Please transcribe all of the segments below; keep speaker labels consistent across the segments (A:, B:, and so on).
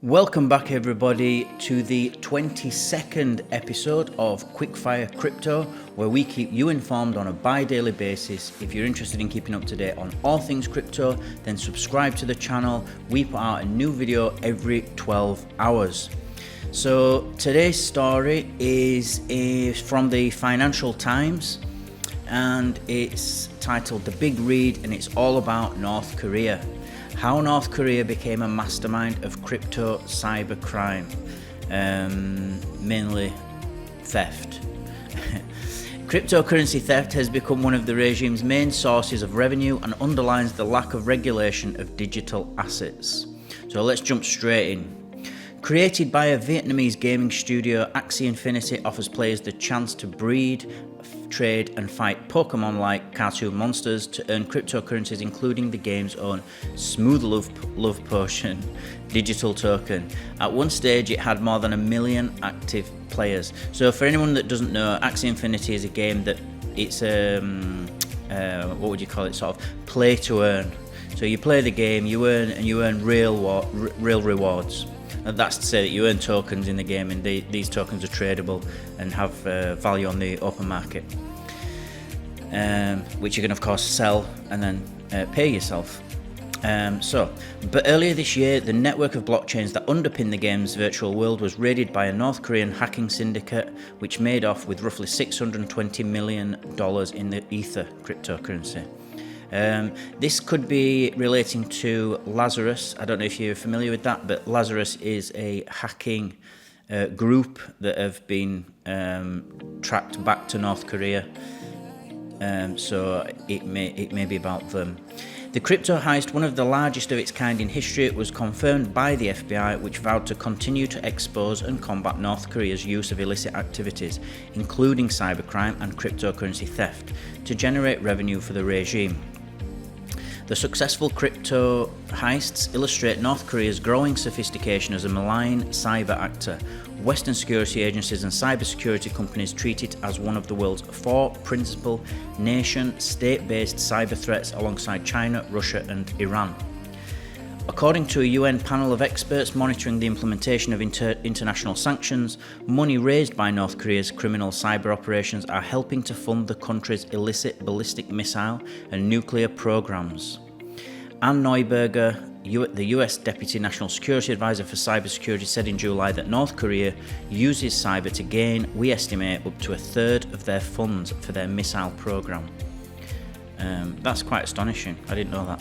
A: Welcome back everybody to the 22nd episode of Quickfire Crypto, where we keep you informed on a bi-daily basis. If you're interested in keeping up to date on all things crypto, then subscribe to the channel. We put out a new video every 12 hours. So today's story is from the Financial Times, and it's titled The Big Read, and it's all about North Korea. How North Korea became a mastermind of crypto cybercrime, mainly theft. Cryptocurrency theft has become one of the regime's main sources of revenue and underlines the lack of regulation of digital assets. So let's jump straight in. Created by a Vietnamese gaming studio, Axie Infinity offers players the chance to breed, trade and fight Pokemon-like cartoon monsters to earn cryptocurrencies, including the game's own Smooth Love Potion digital token. At one stage it had more than 1 million active players. So for anyone that doesn't know, Axie Infinity is a game that it's what would you call it, sort of play to earn. So you play the game, you earn real rewards. And that's to say that you earn tokens in the game, and these tokens are tradable and have value on the open market, which you can of course sell and then pay yourself. But earlier this year, the network of blockchains that underpin the game's virtual world was raided by a North Korean hacking syndicate, which made off with roughly $620 million in the Ether cryptocurrency. This could be relating to Lazarus. I don't know if you're familiar with that, but Lazarus is a hacking group that have been tracked back to North Korea. So it may be about them. The crypto heist, one of the largest of its kind in history, was confirmed by the FBI, which vowed to continue to expose and combat North Korea's use of illicit activities, including cybercrime and cryptocurrency theft, to generate revenue for the regime. The successful crypto heists illustrate North Korea's growing sophistication as a malign cyber actor. Western security agencies and cybersecurity companies treat it as one of the world's 4 principal nation-state-based cyber threats alongside China, Russia and Iran. According to a UN panel of experts monitoring the implementation of international sanctions, money raised by North Korea's criminal cyber operations are helping to fund the country's illicit ballistic missile and nuclear programs. Ann Neuberger, the US Deputy National Security Advisor for Cybersecurity, said in July that North Korea uses cyber to gain, we estimate, up to 1/3 of their funds for their missile program. That's quite astonishing. I didn't know that.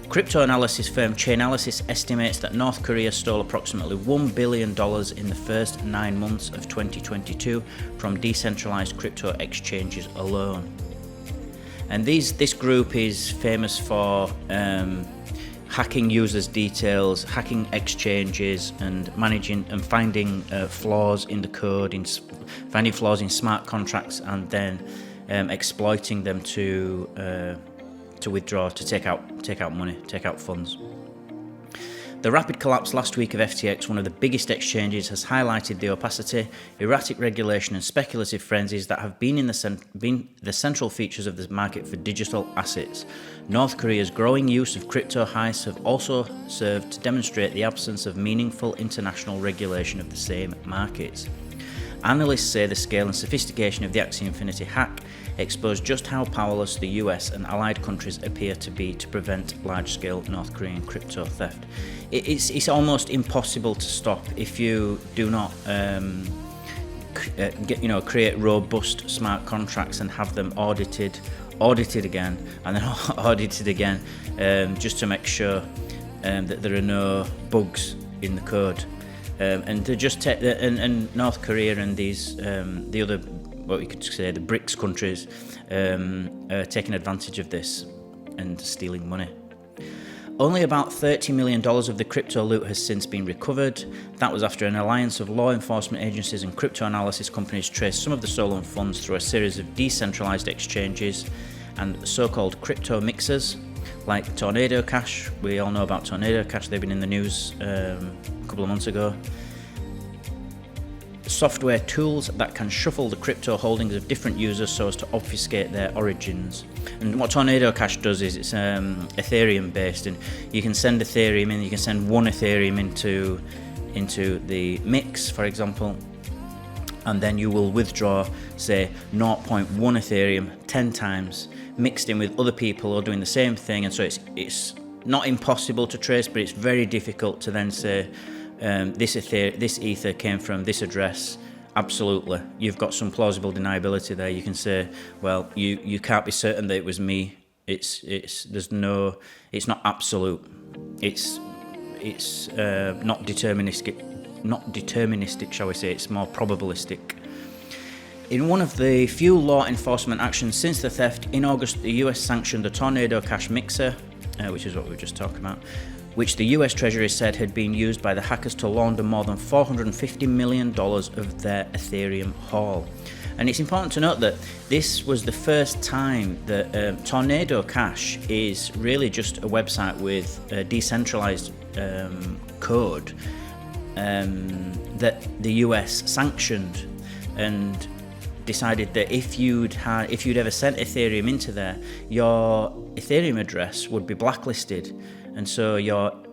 A: Crypto analysis firm Chainalysis estimates that North Korea stole approximately $1 billion in the first 9 months of 2022 from decentralized crypto exchanges alone. And this group is famous for hacking users' details, hacking exchanges, and managing and finding flaws in the code, finding flaws in smart contracts, and then exploiting them to withdraw, to take out money, take out funds. The rapid collapse last week of FTX, one of the biggest exchanges, has highlighted the opacity, erratic regulation and speculative frenzies that have been the central features of the market for digital assets. North Korea's growing use of crypto heists have also served to demonstrate the absence of meaningful international regulation of the same markets. Analysts say the scale and sophistication of the Axie Infinity hack expose just how powerless the US and allied countries appear to be to prevent large-scale North Korean crypto theft. It's almost impossible to stop if you do not create robust smart contracts and have them audited again, and then audited again, just to make sure that there are no bugs in the code. And to just take and North Korea and these the other, what we could say, the BRICS countries, are taking advantage of this and stealing money. Only about $30 million of the crypto loot has since been recovered. That was after an alliance of law enforcement agencies and crypto analysis companies traced some of the stolen funds through a series of decentralized exchanges and so-called crypto mixers like Tornado Cash. We all know about Tornado Cash. They've been in the news a couple of months ago. software tools that can shuffle the crypto holdings of different users so as to obfuscate their origins. And what Tornado Cash does is it's Ethereum based, and you can send Ethereum in, you can send one Ethereum into the mix, for example, and then you will withdraw, say, 0.1 Ethereum 10 times, mixed in with other people who are doing the same thing. And so it's not impossible to trace, but it's very difficult to then say, this ether came from this address. Absolutely, you've got some plausible deniability there. You can say, well, you can't be certain that it was me. It's not absolute. It's not deterministic, shall we say. It's more probabilistic. In one of the few law enforcement actions since the theft, in August, the US sanctioned the Tornado Cash mixer, which is what we were just talking about, which the US Treasury said had been used by the hackers to launder more than $450 million of their Ethereum haul. And it's important to note that this was the first time that Tornado Cash is really just a website with decentralized code that the US sanctioned and decided that if you'd ever sent Ethereum into there, your Ethereum address would be blacklisted, and so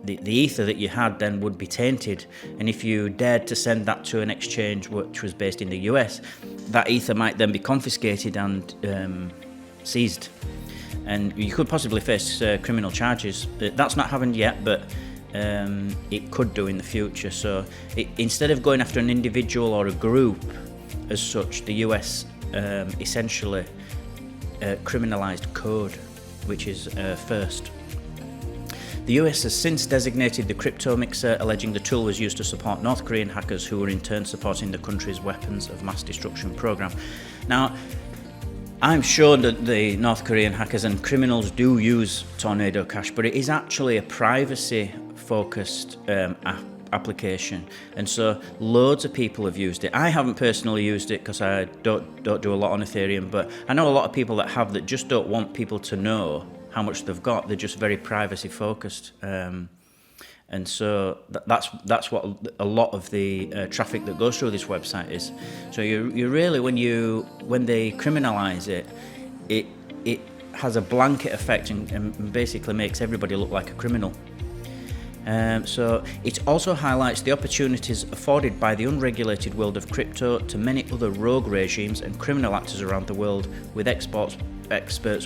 A: the ether that you had then would be tainted. And if you dared to send that to an exchange which was based in the US, that ether might then be confiscated and seized, and you could possibly face criminal charges. That's not happened yet, but it could do in the future. So instead of going after an individual or a group as such, the US essentially criminalized code, which is first. The US has since designated the crypto mixer, alleging the tool was used to support North Korean hackers who were in turn supporting the country's weapons of mass destruction program. Now, I'm sure that the North Korean hackers and criminals do use Tornado Cash, but it is actually a privacy-focused application, and so loads of people have used it. I haven't personally used it because I don't do a lot on Ethereum, but I know a lot of people that have, that just don't want people to know how much they've got. They're just very privacy focused, and so that's what a lot of the traffic that goes through this website is. So you really, when they criminalize it, it has a blanket effect and basically makes everybody look like a criminal. So it also highlights the opportunities afforded by the unregulated world of crypto to many other rogue regimes and criminal actors around the world, with experts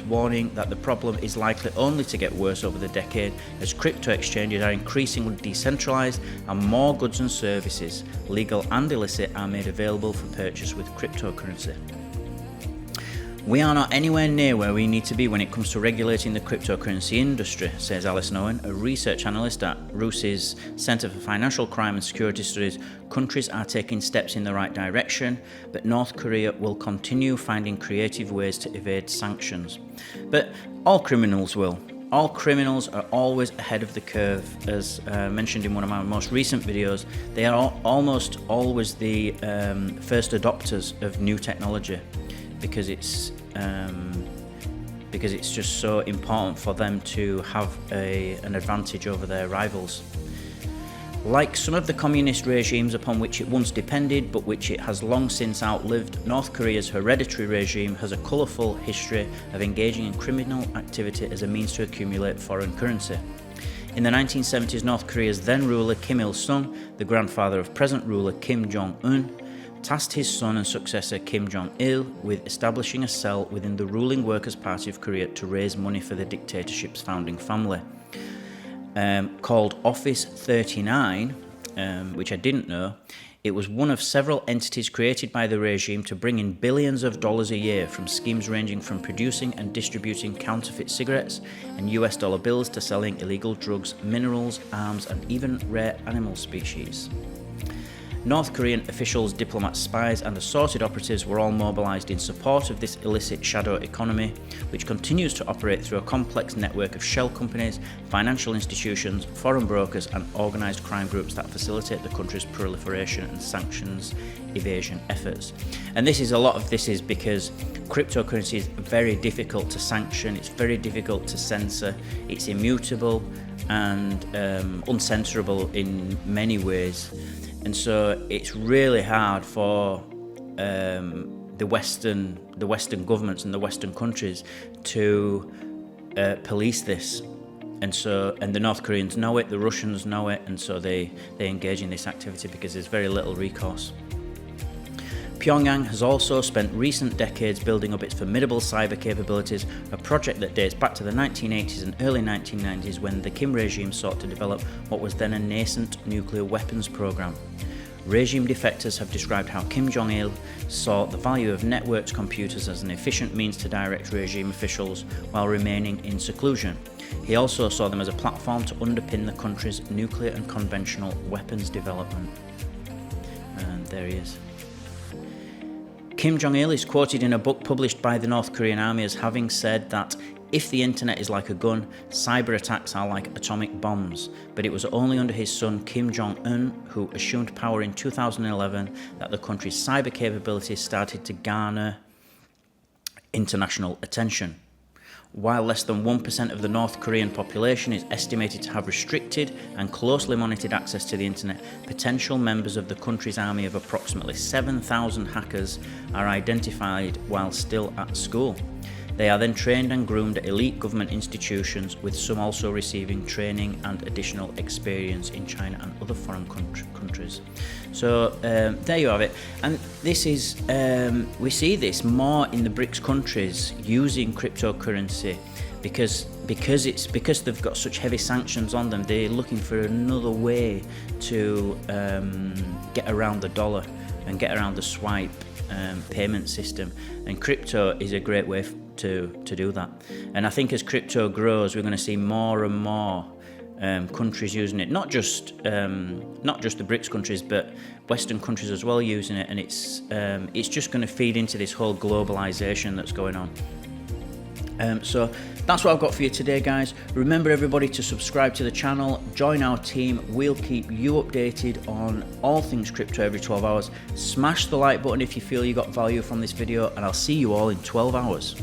A: warning that the problem is likely only to get worse over the decade as crypto exchanges are increasingly decentralized and more goods and services, legal and illicit, are made available for purchase with cryptocurrency. We are not anywhere near where we need to be when it comes to regulating the cryptocurrency industry, says Alison Owen, a research analyst at RUSI's Centre for Financial Crime and Security Studies. Countries are taking steps in the right direction, but North Korea will continue finding creative ways to evade sanctions. But all criminals will. All criminals are always ahead of the curve. As mentioned in one of my most recent videos, they are almost always the first adopters of new technology, because it's just so important for them to have an advantage over their rivals. Like some of the communist regimes upon which it once depended, but which it has long since outlived, North Korea's hereditary regime has a colourful history of engaging in criminal activity as a means to accumulate foreign currency. In the 1970s, North Korea's then ruler Kim Il-sung, the grandfather of present ruler Kim Jong-un, tasked his son and successor Kim Jong-il with establishing a cell within the ruling Workers' Party of Korea to raise money for the dictatorship's founding family. Called Office 39, which I didn't know, it was one of several entities created by the regime to bring in billions of dollars a year from schemes ranging from producing and distributing counterfeit cigarettes and US dollar bills to selling illegal drugs, minerals, arms, and even rare animal species. North Korean officials, diplomats, spies, and assorted operatives were all mobilized in support of this illicit shadow economy, which continues to operate through a complex network of shell companies, financial institutions, foreign brokers, and organized crime groups that facilitate the country's proliferation and sanctions evasion efforts. And a lot of this is because cryptocurrency is very difficult to sanction, it's very difficult to censor, it's immutable and uncensorable in many ways. And so it's really hard for the Western governments and the Western countries to police this. And the North Koreans know it, the Russians know it, and so they engage in this activity because there's very little recourse. Pyongyang has also spent recent decades building up its formidable cyber capabilities, a project that dates back to the 1980s and early 1990s when the Kim regime sought to develop what was then a nascent nuclear weapons program. Regime defectors have described how Kim Jong-il saw the value of networked computers as an efficient means to direct regime officials while remaining in seclusion. He also saw them as a platform to underpin the country's nuclear and conventional weapons development. And there he is. Kim Jong-il is quoted in a book published by the North Korean army as having said that if the internet is like a gun, cyber attacks are like atomic bombs. But it was only under his son Kim Jong-un, who assumed power in 2011, that the country's cyber capabilities started to garner international attention. While less than 1% of the North Korean population is estimated to have restricted and closely monitored access to the internet, potential members of the country's army of approximately 7,000 hackers are identified while still at school. They are then trained and groomed at elite government institutions, with some also receiving training and additional experience in China and other foreign countries. So there you have it. And this is, we see this more in the BRICS countries using cryptocurrency because they've got such heavy sanctions on them. They're looking for another way to get around the dollar and get around the swipe payment system. And crypto is a great way to do that. And I think as crypto grows, we're going to see more and more countries using it. Not just the BRICS countries, but Western countries as well using it. And it's just going to feed into this whole globalization that's going on. So that's what I've got for you today, guys. Remember, everybody, to subscribe to the channel, join our team. We'll keep you updated on all things crypto every 12 hours. Smash the like button if you feel you got value from this video, and I'll see you all in 12 hours.